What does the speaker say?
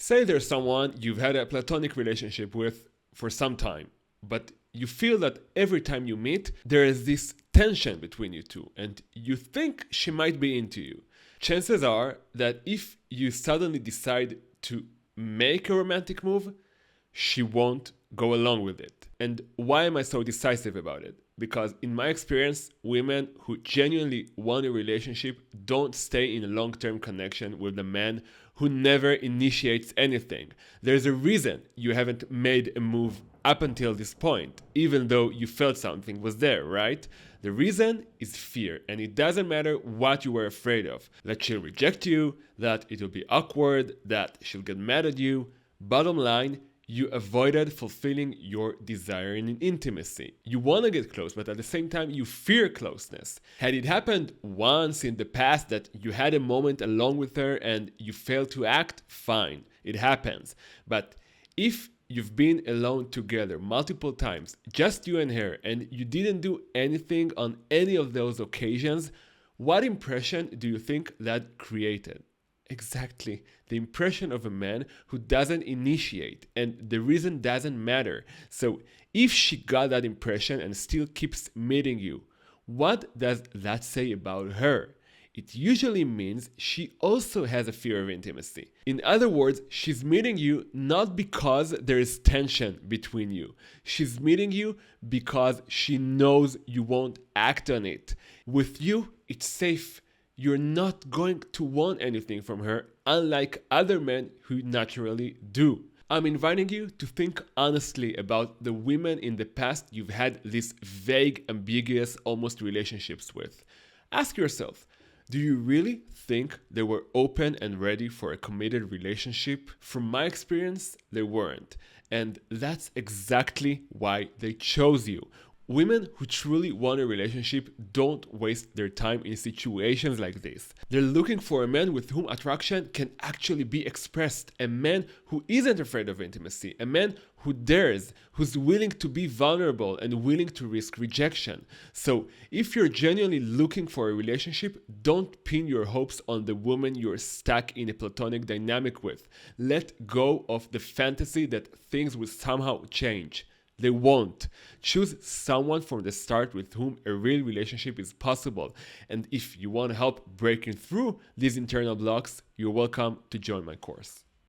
Say there's someone you've had a platonic relationship with for some time, but you feel that every time you meet, there is this tension between you two, and you think she might be into you. Chances are that if you suddenly decide to make a romantic move, she won't go along with it. And why am I so decisive about it? Because in my experience, women who genuinely want a relationship don't stay in a long-term connection with a man who never initiates anything. There's a reason you haven't made a move up until this point, even though you felt something was there, right? The reason is fear, and it doesn't matter what you were afraid of. That she'll reject you, that it'll be awkward, that she'll get mad at you. Bottom line, you avoided fulfilling your desire in intimacy. You want to get close, but at the same time, you fear closeness. Had it happened once in the past that you had a moment alone with her and you failed to act, fine, it happens. But if you've been alone together multiple times, just you and her, and you didn't do anything on any of those occasions, what impression do you think that created? Exactly, the impression of a man who doesn't initiate, and the reason doesn't matter. So if she got that impression and still keeps meeting you, what does that say about her? It usually means she also has a fear of intimacy. In other words, she's meeting you not because there is tension between you. She's meeting you because she knows you won't act on it. With you, it's safe. You're not going to want anything from her, unlike other men who naturally do. I'm inviting you to think honestly about the women in the past you've had these vague, ambiguous, almost relationships with. Ask yourself, do you really think they were open and ready for a committed relationship? From my experience, they weren't. And that's exactly why they chose you. Women who truly want a relationship don't waste their time in situations like this. They're looking for a man with whom attraction can actually be expressed, a man who isn't afraid of intimacy, a man who dares, who's willing to be vulnerable and willing to risk rejection. So if you're genuinely looking for a relationship, don't pin your hopes on the woman you're stuck in a platonic dynamic with. Let go of the fantasy that things will somehow change. They won't. Choose someone from the start with whom a real relationship is possible. And if you want help breaking through these internal blocks, you're welcome to join my course.